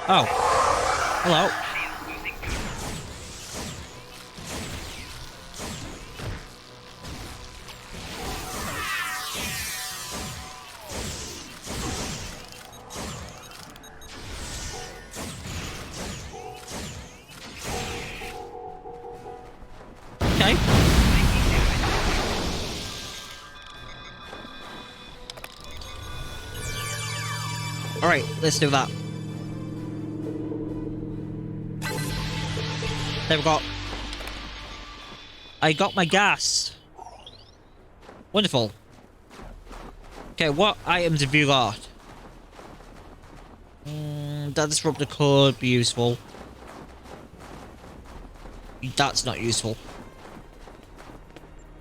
Oh, hello. Okay. All right, let's do that. There we go. I got my gas. Wonderful. Okay, what items have you got? That disruptor could be useful. That's not useful.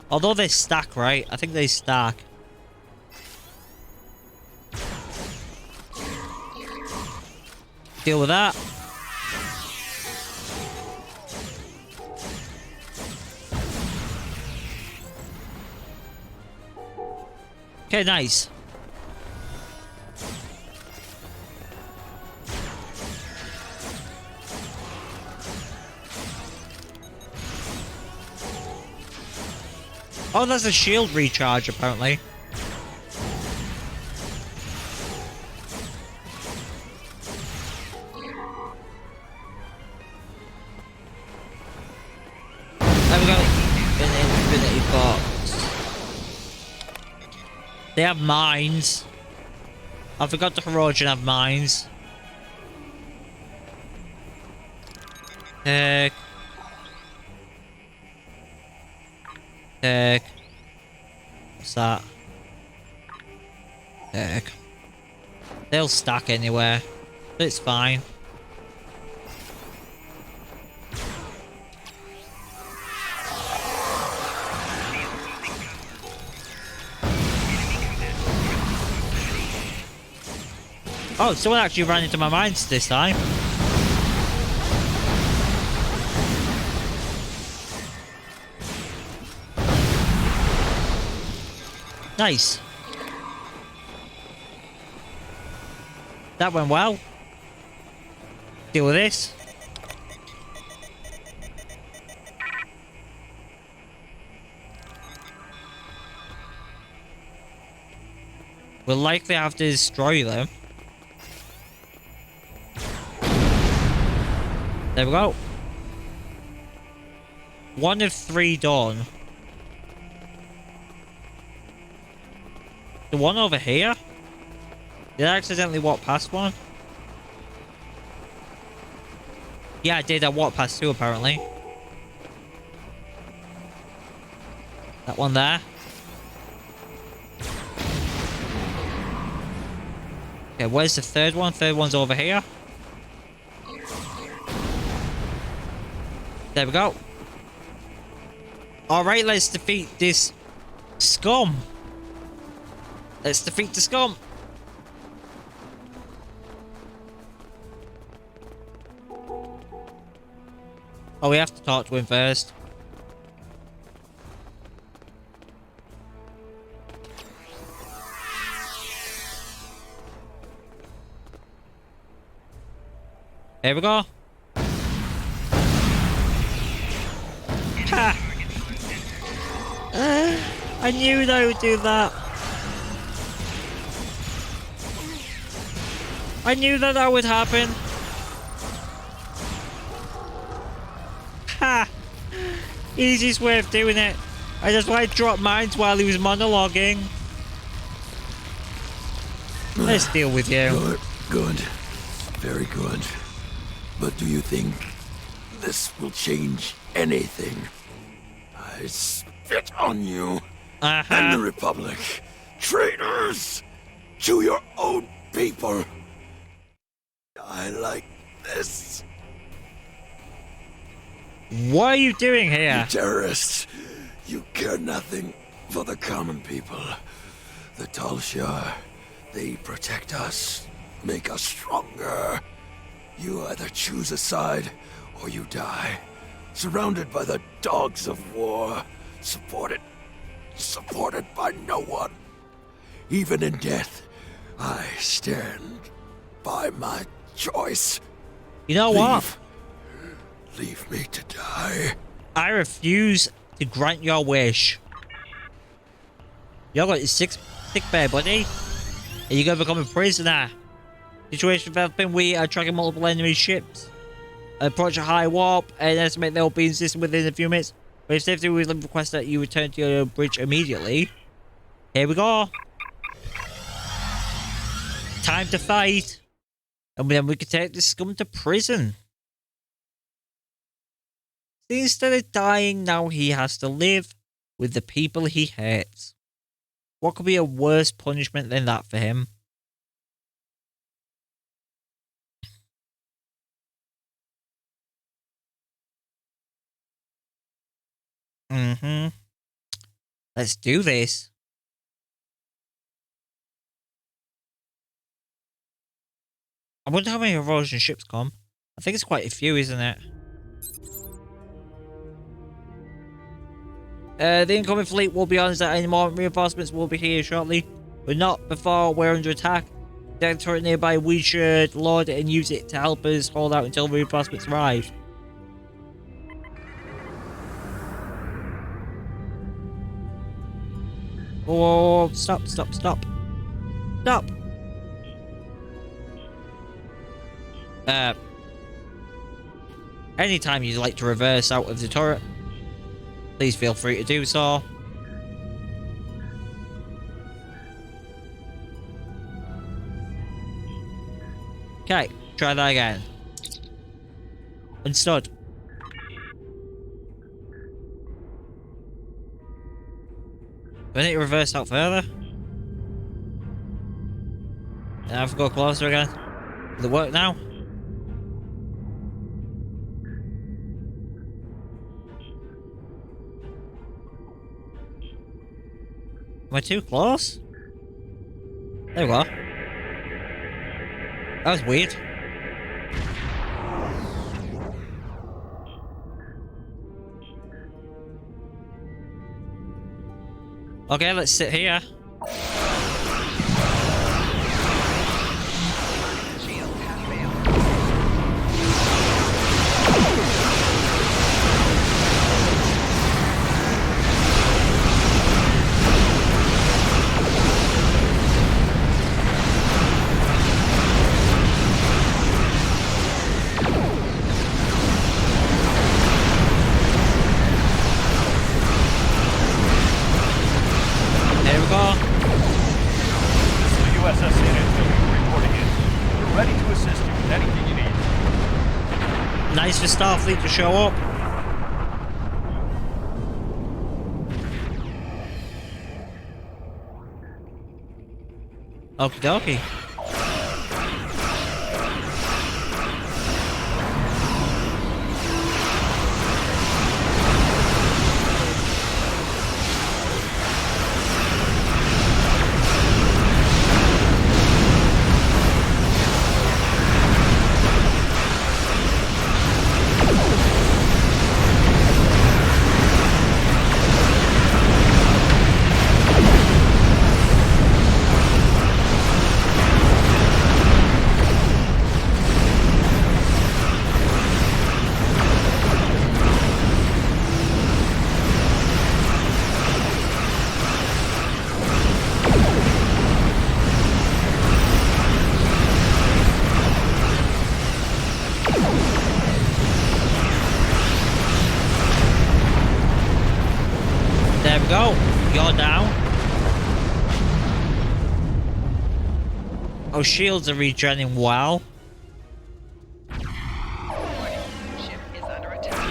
Although they stack, right? I think they stack. Deal with that. Okay, nice. Oh, there's a shield recharge, apparently. There we go. An infinity box. They have mines. I forgot the Herodian have mines. Heck. Heck. What's that? Heck. They'll stack anywhere. But it's fine. Oh, someone actually ran into my mines this time. Nice. That went well. Deal with this. We'll likely have to destroy them. There we go. 1 of 3 done. The one over here? Did I accidentally walk past one? Yeah, I did. I walked past 2 apparently. That one there. Okay, where's the third one? Third one's over here. There we go. Alright, let's defeat this scum. Let's defeat the scum. Oh, we have to talk to him first. There we go. Ha! I knew they would do that. I knew that that would happen. Ha! Easiest way of doing it. I just like dropped mines while he was monologuing. Let's deal with you. Good, good. Very good. But do you think this will change anything? I spit on you and the Republic. Traitors to your own people. I like this. What are you doing here? You terrorists. You care nothing for the common people. The Talshar, they protect us, make us stronger. You either choose a side or you die. Surrounded by the dogs of war. Supported by no one. Even in death, I stand by my choice. You know what? Leave me to die. I refuse to grant your wish. You're got your sick bay, buddy. And you're gonna become a prisoner. Situation developing, we are tracking multiple enemy ships. Approach a high warp and estimate they'll be in system within a few minutes. For your safety, we request that you return to your bridge immediately. Here we go. Time to fight. And then we can take this scum to prison. See, instead of dying, now he has to live with the people he hates. What could be a worse punishment than that for him? Let's do this. I wonder how many Erosion ships come. I think it's quite a few, isn't it? The incoming fleet will be on that any more reinforcements will be here shortly, but not before we're under attack. There's a turret nearby, we should load it and use it to help us hold out until reinforcements arrive. Oh, stop. Stop. Anytime you'd like to reverse out of the turret, please feel free to do so. Okay, try that again. Understood. Do I need to reverse out further? And I have to go closer again. Does it work now? Am I too close? There we go. That was weird. Okay, let's sit here. Nice for Starfleet to show up. Okie dokie. There we go. You're down. Oh, shields are regenerating well. Ship is under attack.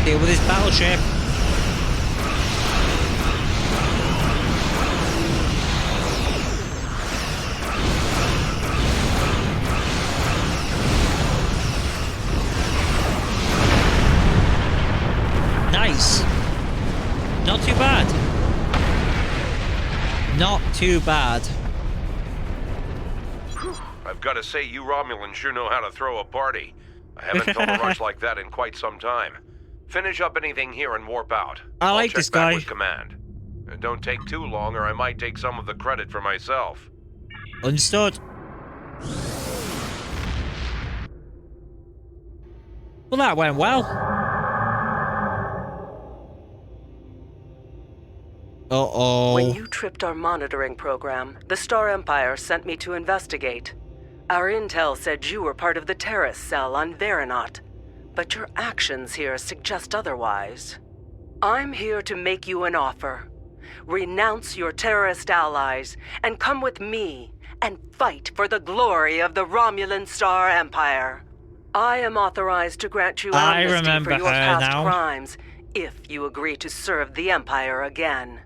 Deal with his battleship. too bad. I've got to say, you Romulans sure know how to throw a party. I haven't felt a rush like that in quite some time. Finish up anything here and warp out. I like I'll check this back guy. with command. And don't take too long, or I might take some of the credit for myself. Understood. Well, that went well. Uh-oh. When you tripped our monitoring program, the Star Empire sent me to investigate. Our intel said you were part of the terrorist cell on Veranot, but your actions here suggest otherwise. I'm here to make you an offer. Renounce your terrorist allies and come with me and fight for the glory of the Romulan Star Empire. I am authorized to grant you amnesty for your past crimes if you agree to serve the Empire again.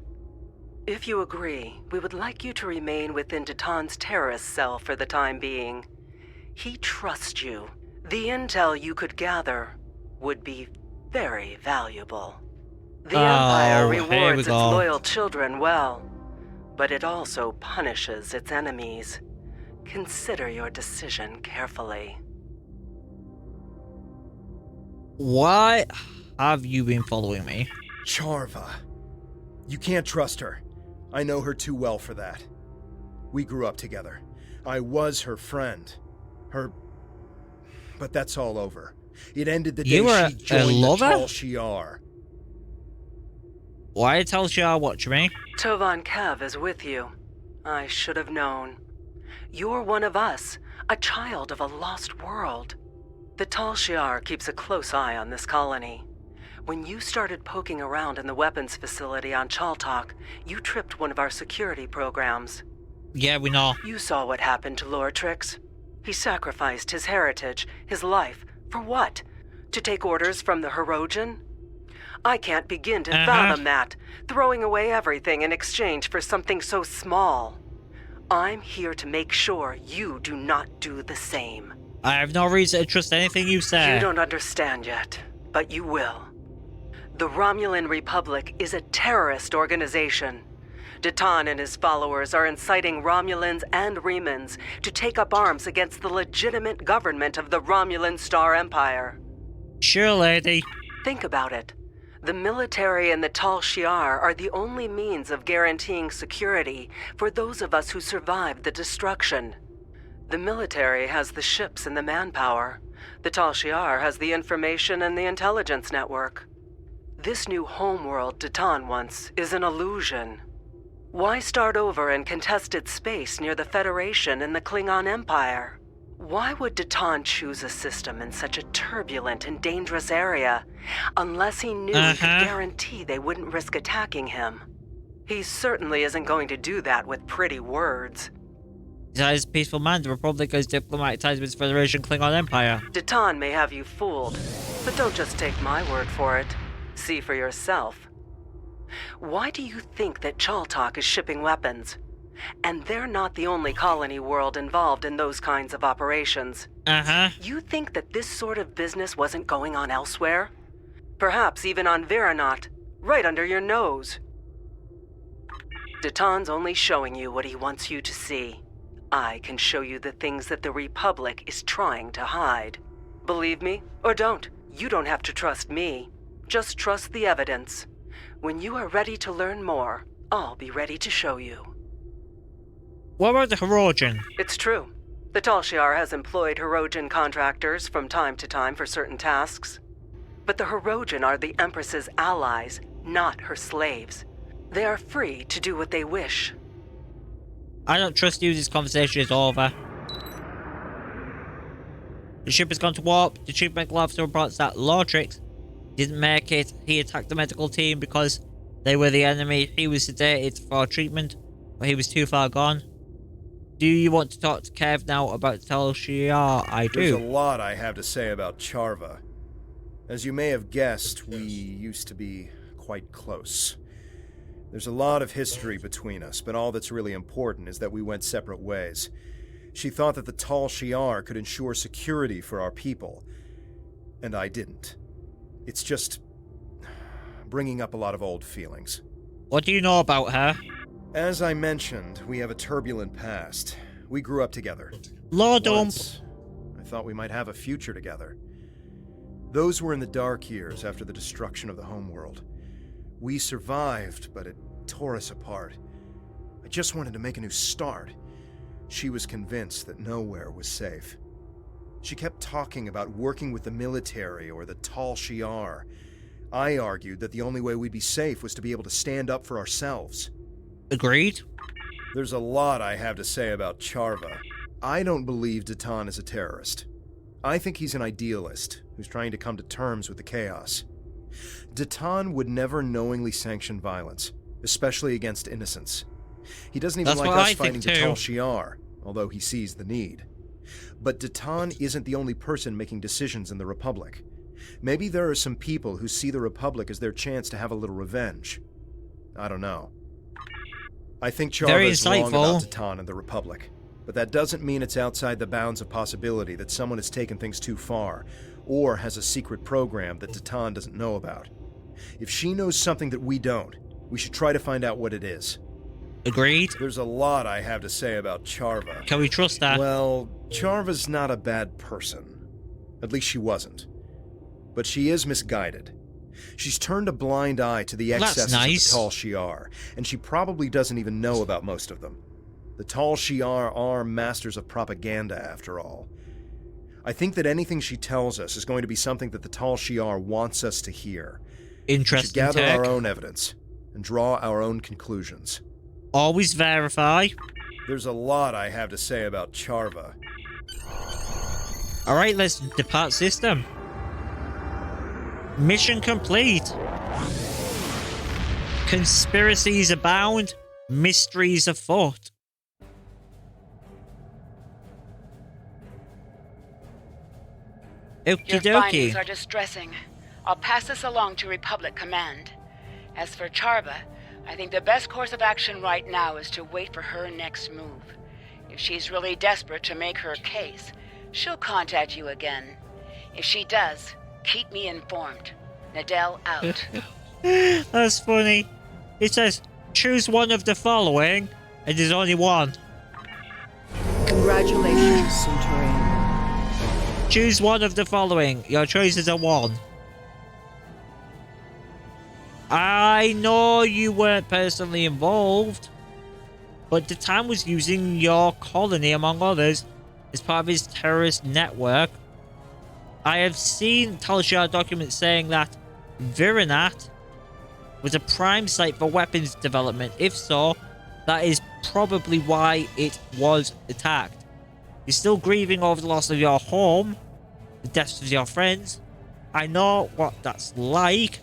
If you agree, we would like you to remain within Titan's terrorist cell for the time being. He trusts you. The intel you could gather would be very valuable. The Empire rewards its loyal children well, but it also punishes its enemies. Consider your decision carefully. Why have you been following me? Charva. You can't trust her. I know her too well for that. We grew up together. I was her friend. But that's all over. It ended the day she joined the Tal Shiar. Why Tal Shiar watch me? Tovan Kev is with you. I should have known. You're one of us, a child of a lost world. The Tal Shiar keeps a close eye on this colony. When you started poking around in the weapons facility on Chaltok, you tripped one of our security programs. Yeah, we know. You saw what happened to Lortrix. He sacrificed his heritage, his life, for what? To take orders from the Hirogen? I can't begin to fathom that, throwing away everything in exchange for something so small. I'm here to make sure you do not do the same. I have no reason to trust anything you say. You don't understand yet, but you will. The Romulan Republic is a terrorist organization. Titan and his followers are inciting Romulans and Remans to take up arms against the legitimate government of the Romulan Star Empire. Sure, lady. Think about it. The military and the Tal Shiar are the only means of guaranteeing security for those of us who survived the destruction. The military has the ships and the manpower. The Tal Shiar has the information and the intelligence network. This new homeworld Titan wants is an illusion. Why start over in contested space near the Federation and the Klingon Empire? Why would Titan choose a system in such a turbulent and dangerous area unless he knew he could guarantee they wouldn't risk attacking him? He certainly isn't going to do that with pretty words. Besides, peaceful man, the Republic has diplomatic ties with the Federation Klingon Empire. Titan may have you fooled, but don't just take my word for it. See for yourself. Why do you think that Chaltok is shipping weapons? And they're not the only colony world involved in those kinds of operations. You think that this sort of business wasn't going on elsewhere? Perhaps even on Veranot, right under your nose. Titan's only showing you what he wants you to see. I can show you the things that the Republic is trying to hide. Believe me, or don't. You don't have to trust me. Just trust the evidence. When you are ready to learn more, I'll be ready to show you. What about the Hirogen? It's true. The Tal Shiar has employed Hirogen contractors from time to time for certain tasks. But the Hirogen are the Empress's allies, not her slaves. They are free to do what they wish. I don't trust you. This conversation is over. The ship has gone to warp. The chief medical officer reports that Lortrix didn't make it. He attacked the medical team because they were the enemy. He was sedated for treatment, but he was too far gone. Do you want to talk to Kev now about Tal Shiar? I do. There's a lot I have to say about Charva. As you may have guessed, we used to be quite close. There's a lot of history between us, but all that's really important is that we went separate ways. She thought that the Tal Shiar could ensure security for our people, and I didn't. It's just bringing up a lot of old feelings. What do you know about her? As I mentioned, we have a turbulent past. We grew up together. Lord Dump. Once, I thought we might have a future together. Those were in the dark years after the destruction of the homeworld. We survived, but it tore us apart. I just wanted to make a new start. She was convinced that nowhere was safe. She kept talking about working with the military or the Tal Shiar. I argued that the only way we'd be safe was to be able to stand up for ourselves. Agreed. There's a lot I have to say about Charva. I don't believe Datan is a terrorist. I think he's an idealist who's trying to come to terms with the chaos. Datan would never knowingly sanction violence, especially against innocents. He doesn't even like us fighting the Tal Shiar, although he sees the need. But Datan isn't the only person making decisions in the Republic. Maybe there are some people who see the Republic as their chance to have a little revenge. I don't know. I think Charva is wrong about Datan and the Republic, but that doesn't mean it's outside the bounds of possibility that someone has taken things too far, or has a secret program that Datan doesn't know about. If she knows something that we don't, we should try to find out what it is. Agreed. There's a lot I have to say about Charva. Can we trust that? Well, Charva's not a bad person. At least she wasn't. But she is misguided. She's turned a blind eye to the excesses of the Tal Shiar, and she probably doesn't even know about most of them. The Tal Shiar are masters of propaganda, after all. I think that anything she tells us is going to be something that the Tal Shiar wants us to hear. Interesting. We should gather our own evidence and draw our own conclusions. Always verify. There's a lot I have to say about Charva. Alright, let's depart system. Mission complete. Conspiracies abound. Mysteries afoot. Okie Your dokie. findings are distressing. I'll pass this along to Republic Command. As for Charva, I think the best course of action right now is to wait for her next move. If she's really desperate to make her case, she'll contact you again. If she does, keep me informed. Nadell out. That's funny. It says, choose one of the following, and there's only one. Congratulations, Centurion. Choose one of the following. Your choices are one. I know you weren't personally involved, but Datan was using your colony, among others, as part of his terrorist network. I have seen Tal Shiar documents saying that Virinat was a prime site for weapons development. If so, that is probably why it was attacked. You're still grieving over the loss of your home, the deaths of your friends. I know what that's like.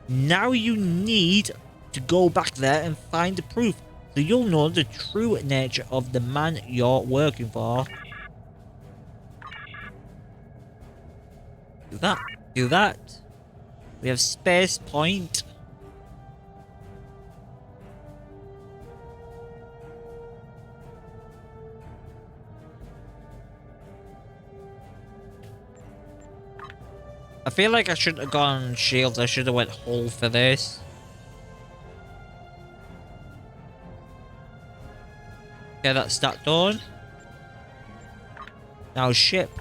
Now you need to go back there and find the proof, so you'll know the true nature of the man you're working for. Do that. Do that. We have space point. I feel like I shouldn't have gone shields. I should have went hull for this. Okay, that's that done. Now ship.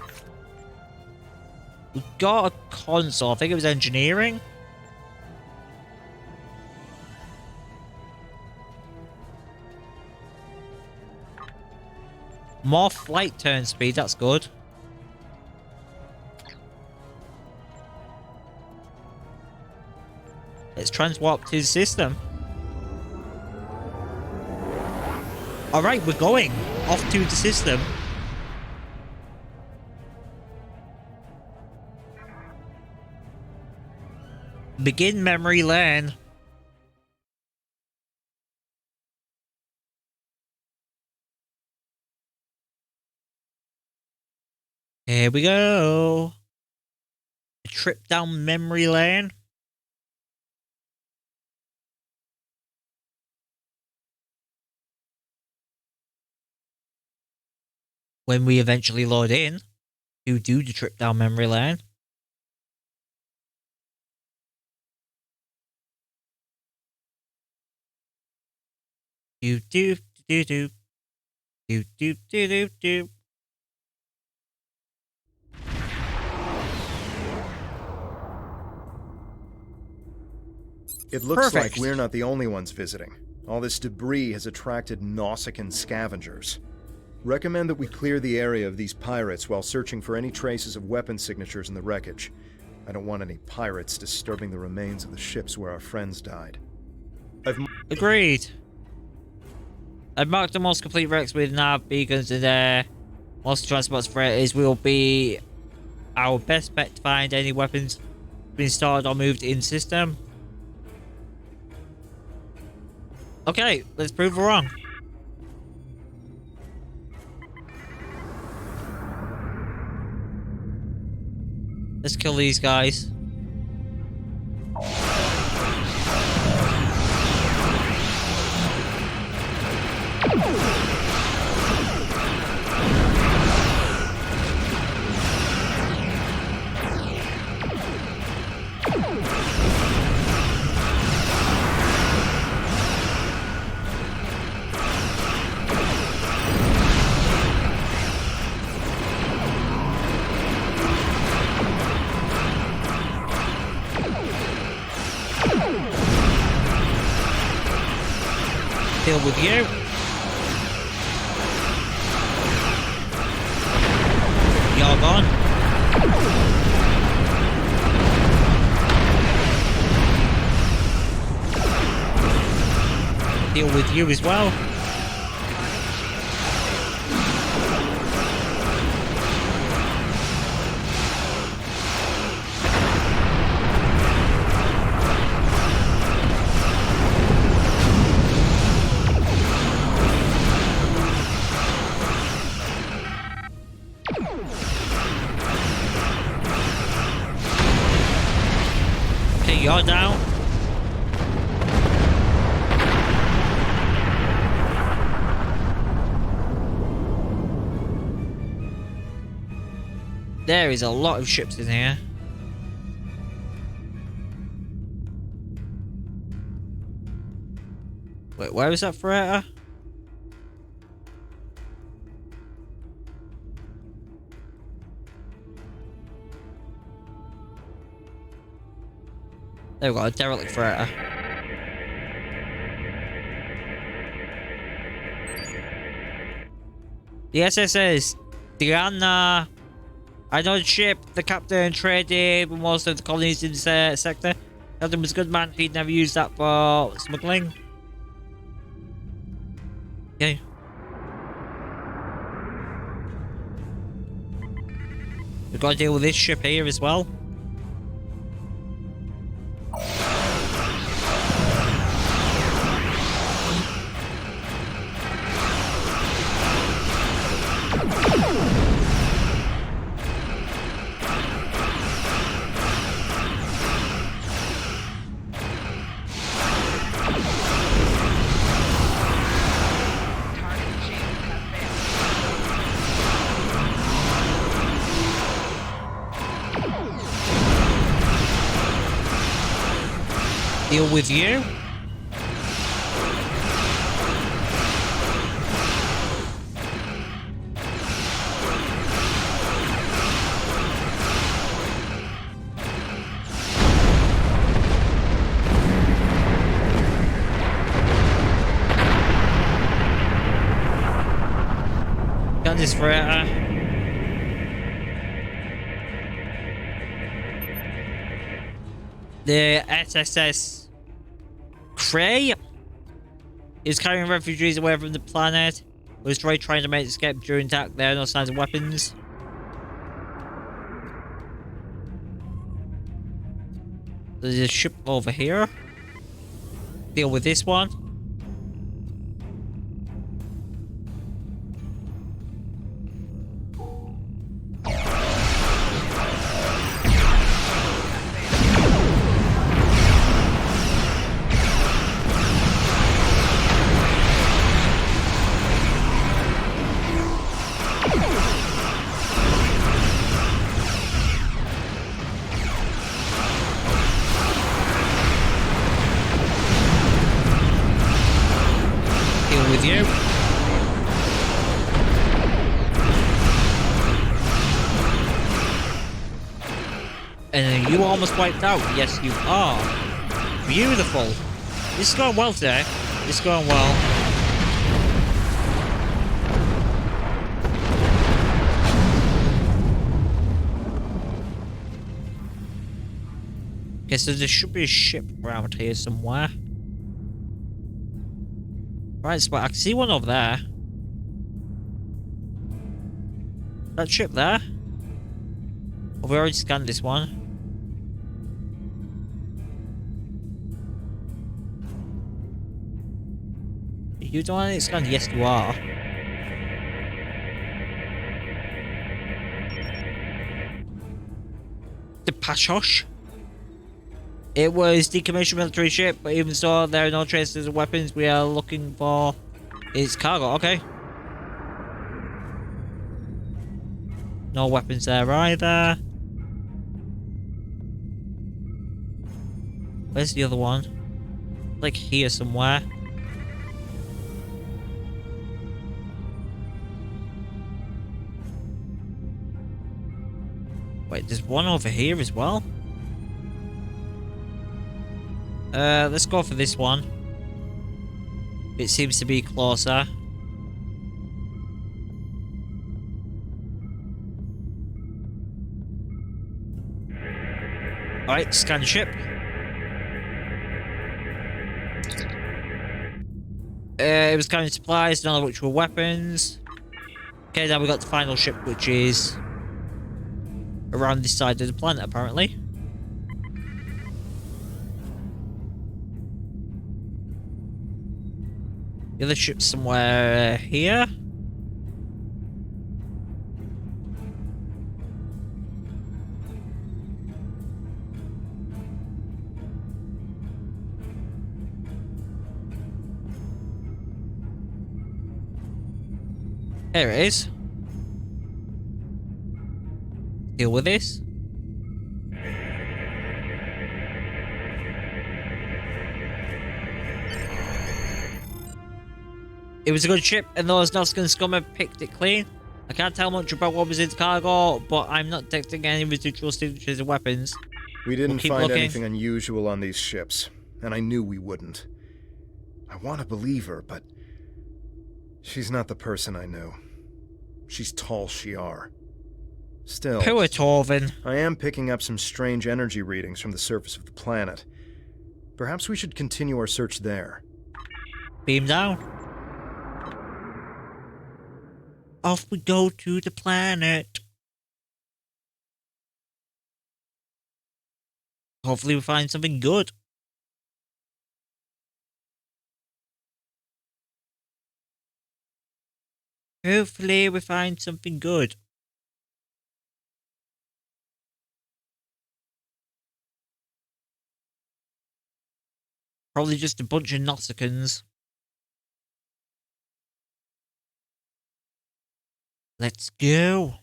We got a console. I think it was engineering. More flight turn speed. That's good. Let's transwarp to the system. Alright, we're going off to the system. Begin memory lane. Here we go. A trip down memory lane. When we eventually load in to do the trip down memory lane. Do do do do do do do do do. It looks Perfect. like we're not the only ones visiting. All this debris has attracted Nausicaan scavengers. Recommend that we clear the area of these pirates while searching for any traces of weapon signatures in the wreckage. I don't want any pirates disturbing the remains of the ships where our friends died. Agreed. I've marked the most complete wrecks with nav beacons and most transport freighters will be our best bet to find any weapons being stored or moved in system. Okay, let's prove we're wrong. Let's kill these guys. Deal with you. You're gone. Deal with you as well. You're down. There is a lot of ships in here. Wait, where is that freighter? There we go, a derelict freighter. The SSS Diana. I know the ship, the captain traded with most of the colonies in this sector. Captain was a good man, he'd never used that for smuggling. Okay. We've got to deal with this ship here as well. Deal with you. Got this freighter. The SSS Cray is carrying refugees away from the planet. Was trying to make escape during attack. There are no signs of weapons. There's a ship over here. Deal with this one. And you almost wiped out. Yes, you are. Beautiful. This is going well today. This is going well. Okay, so there should be a ship around here somewhere. Right, so I can see one over there. That ship there? Oh, we already scanned this one. You don't want it scanned? Yes, you are. The Pashosh. It was decommissioned military ship, but even so, there are no traces of weapons. We are looking for its cargo. Okay. No weapons there either. Where's the other one? Like here somewhere. Wait, there's one over here as well. Let's go for this one. It seems to be closer. Alright, scan ship. It was carrying supplies, none of which were weapons. Okay, now we got the final ship, which is around this side of the planet, apparently. The other ship's somewhere here. There it is. Deal with this. It was a good ship, and those Noskin scum have picked it clean. I can't tell much about what was in the cargo, but I'm not detecting any residual signatures of weapons. We didn't keep find looking. anything unusual on these ships, and I knew we wouldn't. I want to believe her, but she's not the person I knew. She's Tal Shiar. Still, Poor Torvin. I am picking up some strange energy readings from the surface of the planet. Perhaps we should continue our search there. Beam down. Off we go to the planet. Hopefully we find something good. Hopefully we find something good. Probably just a bunch of Nausicaans. Let's go.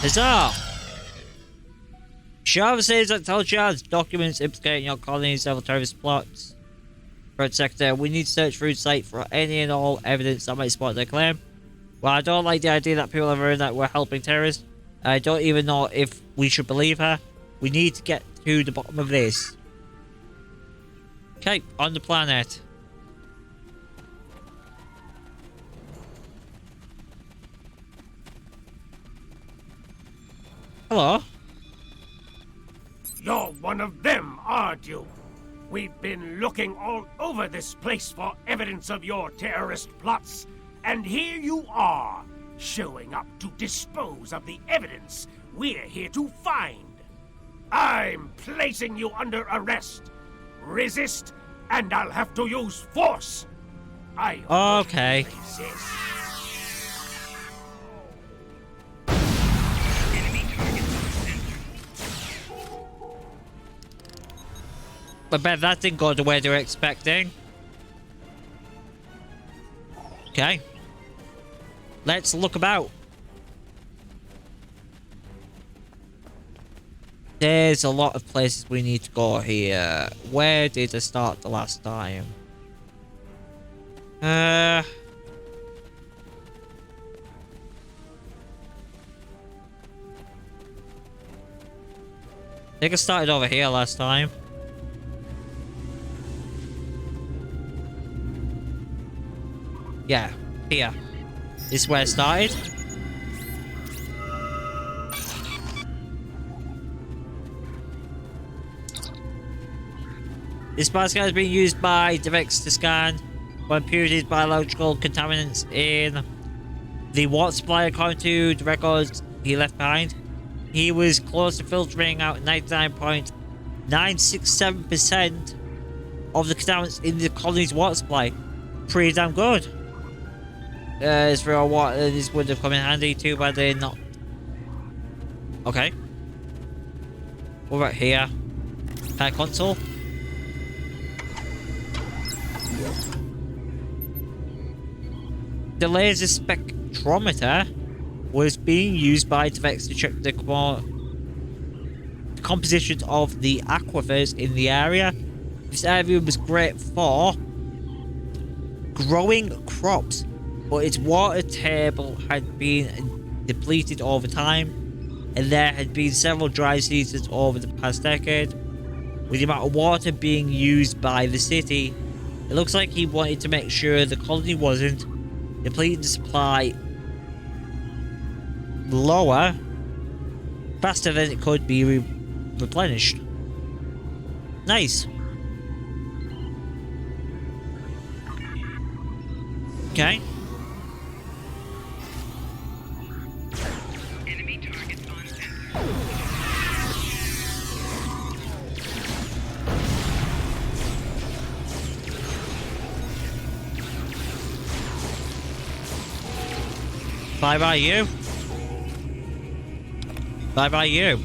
Huzzah! Sharva says that Tal Shiar's documents implicating your colony's several terrorist plots. Threat Sector, we need to search through the site for any and all evidence that might support their claim. Well, I don't like the idea that people have heard that we're helping terrorists. I don't even know if we should believe her. We need to get to the bottom of this. Okay, on the planet. Hello? You're one of them, aren't you? We've been looking all over this place for evidence of your terrorist plots, and here you are, showing up to dispose of the evidence we're here to find. I'm placing you under arrest. Resist, and I'll have to use force. Okay. Resist. I bet that didn't go the way they were expecting. Okay. Let's look about. There's a lot of places we need to go here. Where did I start the last time? I think I started over here last time. Yeah, here. This is where it started. This basket has been used by DivX to scan for impurities, biological contaminants in the water supply. According to the records he left behind, he was close to filtering out 99.967% of the contaminants in the colony's water supply. Pretty damn good. As for our water, this would have come in handy too, but they're not. Okay. What about here? Repair console. The laser spectrometer was being used by DivX to check the composition of the aquifers in the area. This area was great for growing crops, but its water table had been depleted over time, and there had been several dry seasons over the past decade. With the amount of water being used by the city, it looks like he wanted to make sure the colony wasn't depleting the supply lower faster than it could be replenished. Nice. Okay. Enemy targets on sensor. Bye bye you. Bye bye you.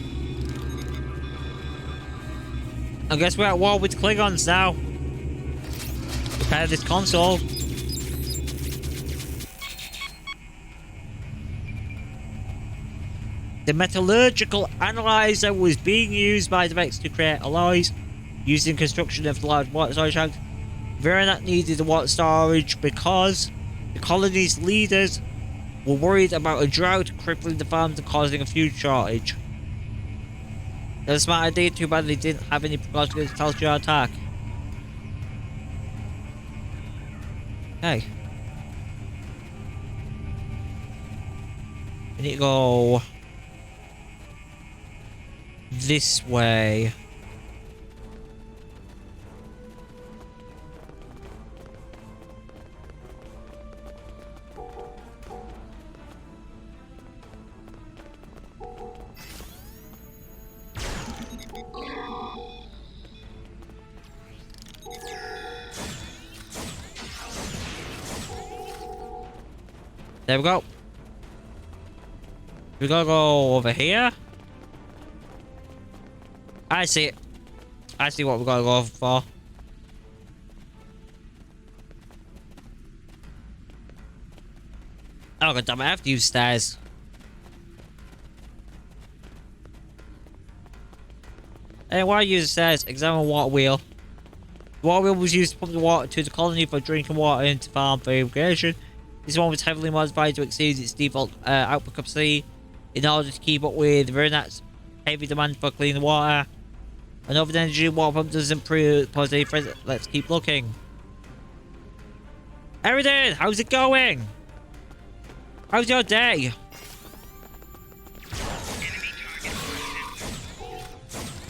I guess we're at war with Klingons now. Repair this console. The metallurgical analyzer was being used by DivX to create alloys used in construction of the large water storage tanks. Veronat needed the water storage because the colony's leaders were worried about a drought crippling the farms and causing a food shortage. That's a smart idea, too bad they didn't have any precautions against Talshar attack. Hey. We need to go this way. There we go. We gotta go over here. I see it. I see what we gotta go for. Oh god damn it, I have to use stairs. Hey, why use the stairs? Examine water wheel. The water wheel was used to pump the water to the colony for drinking water and to farm for irrigation. This one was heavily modified to exceed its default output capacity in order to keep up with Veronat's heavy demand for clean water. An over-energy water pump doesn't pose any threat. Let's keep looking. Eridan, how's it going? How's your day? Enemy target on sensor.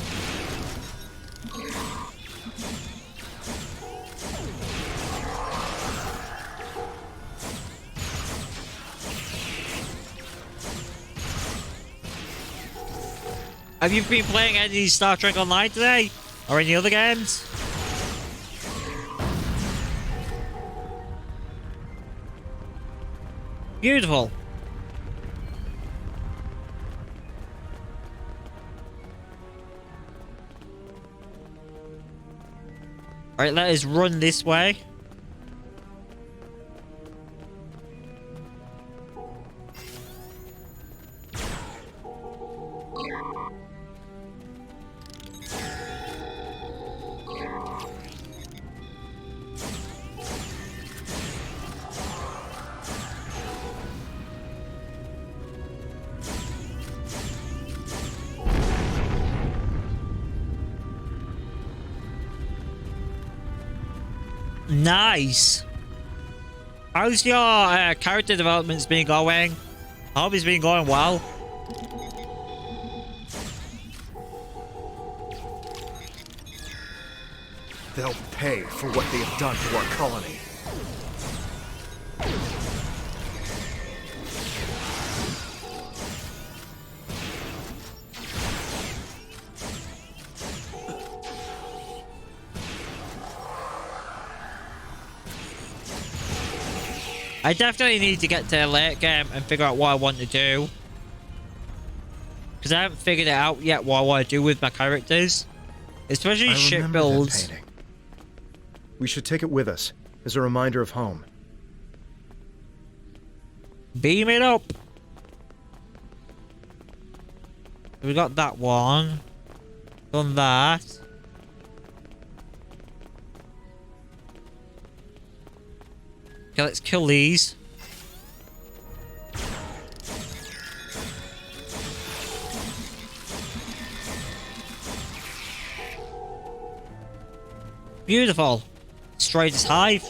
Have you been playing any Star Trek Online today? Or any other games? Beautiful. Alright, let us run this way. Nice. How's your character development's been going? I hope it's been going well. They'll pay for what they have done to our colony. I definitely need to get to the late game and figure out what I want to do. Because I haven't figured it out yet what I want to do with my characters. Especially ship builds. That painting. We should take it with us as a reminder of home. Beam it up. We got that one. Done that. Okay, let's kill these. Beautiful. Destroyed his hive.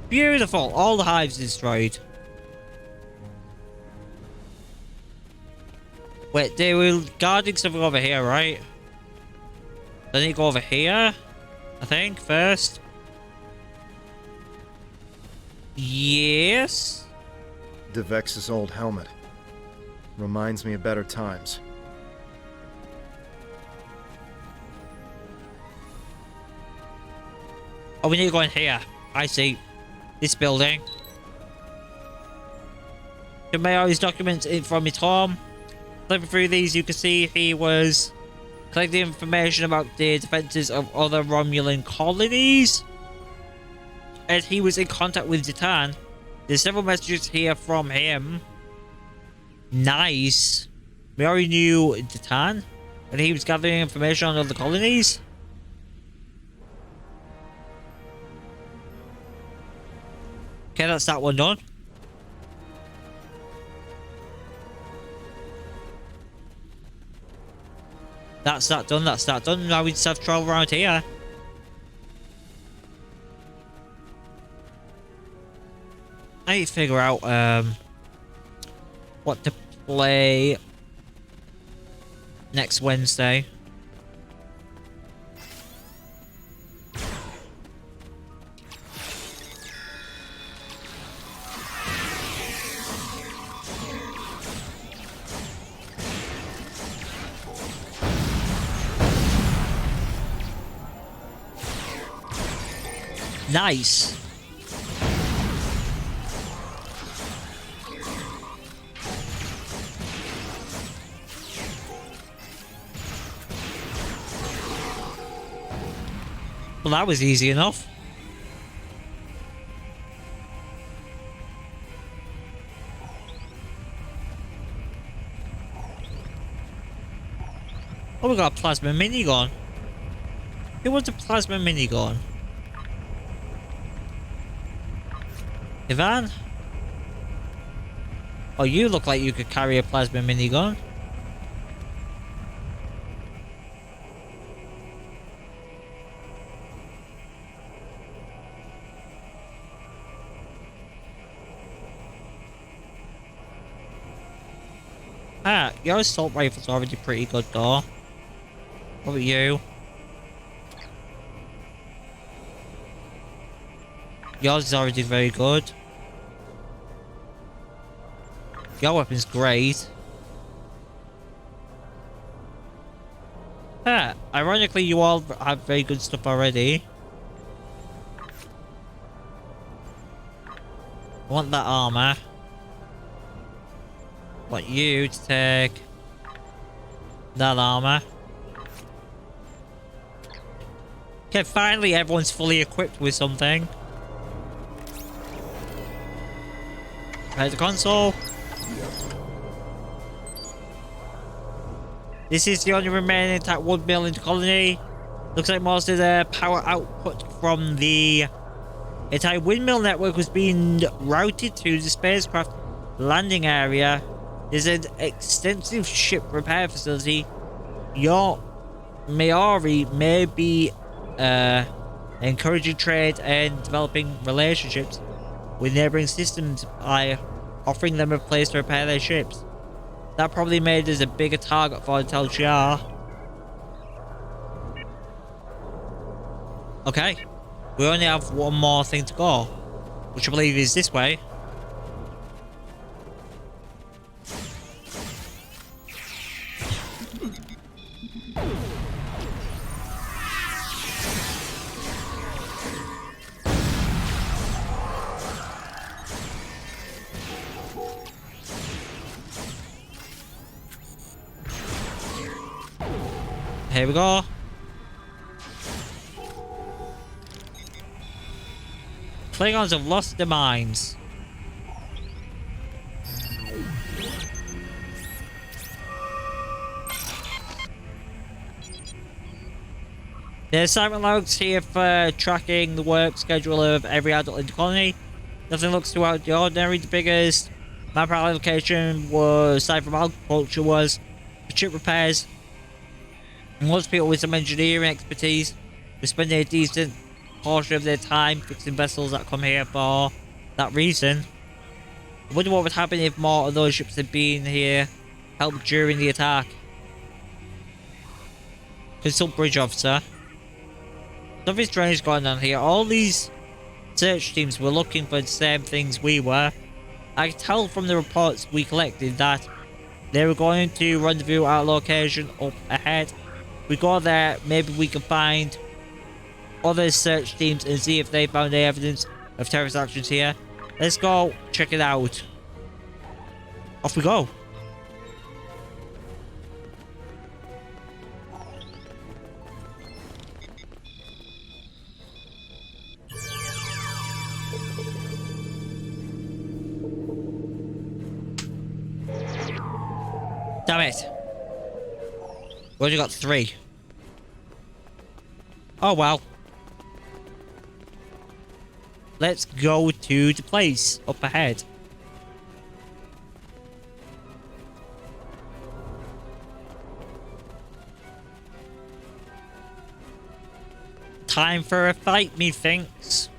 Beautiful. All the hives destroyed. Wait, they were guarding something over here, right? I need to go over here, I think, first. Yes. Devex's old helmet. Reminds me of better times. Oh, we need to go in here. I see. This building. He made all his documents in from his home. Flipping through these, you can see he was collecting information about the defenses of other Romulan colonies. And he was in contact with Titan. There's several messages here from him. Nice. We already knew Titan. And he was gathering information on other colonies. Okay, that's that one done. That's that done, that's that done. Now we just have to travel around here. I need to figure out what to play next Wednesday. Nice. Well, that was easy enough. Oh, we got a plasma minigun. Who wants a plasma minigun? Ivan? Oh, you look like you could carry a plasma minigun. Ah, your assault rifle's already pretty good though. What about you? Yours is already very good. Your weapon's great. Ah, ironically you all have very good stuff already. I want that armor. I want you to take that armor. Okay, finally everyone's fully equipped with something. Here's the console. This is the only remaining intact wood mill in the colony. Looks like most of the power output from the entire windmill network was being routed to the spacecraft landing area. There's an extensive ship repair facility. Your Maori may be encouraging trade and developing relationships with neighboring systems by offering them a place to repair their ships. That probably made us a bigger target for the Tal Shiar. Okay, we only have one more thing to go, which I believe is this way. Here we go. Klingons have lost their minds. The assignment logs here for tracking the work schedule of every adult in the colony. Nothing looks too out of the ordinary. The biggest manpower allocation was, aside from agriculture, was for ship repairs. Most people with some engineering expertise were spending a decent portion of their time fixing vessels that come here for that reason. I wonder what would happen if more of those ships had been here, helped during the attack. Consult bridge officer. Something strange going on here. All these search teams were looking for the same things we were. I could tell from the reports we collected that they were going to rendezvous at a location up ahead. We go there, maybe we can find other search teams and see if they found any evidence of terrorist actions here. Let's go check it out. Off we go. Damn it. We only got 3. Oh well. Let's go to the place up ahead. Time for a fight, methinks.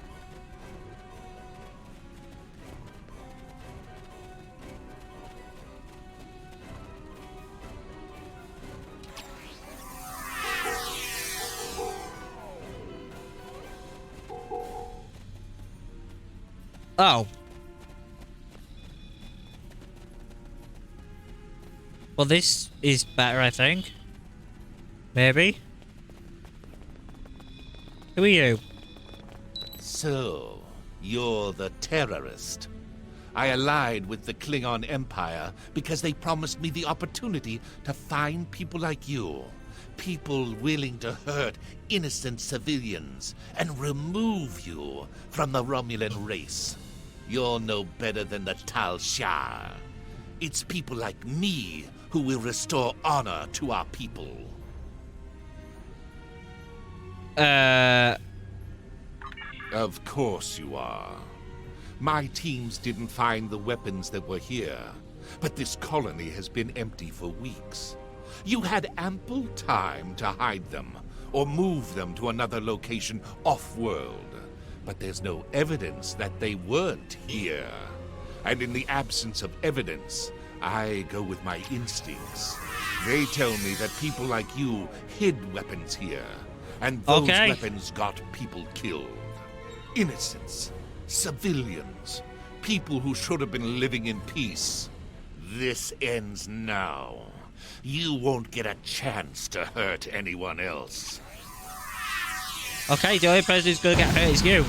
Oh. Well, this is better, I think. Maybe. Who are you? So, you're the terrorist. I allied with the Klingon Empire because they promised me the opportunity to find people like you. People willing to hurt innocent civilians and remove you from the Romulan race. You're no better than the Tal Shiar. It's people like me who will restore honor to our people. Of course you are. My teams didn't find the weapons that were here, but this colony has been empty for weeks. You had ample time to hide them, or move them to another location off-world. But there's no evidence that they weren't here. And in the absence of evidence, I go with my instincts. They tell me that people like you hid weapons here, and those weapons got people killed. Innocents, civilians, people who should have been living in peace. This ends now. You won't get a chance to hurt anyone else. Okay, the only person who's gonna get hurt is you.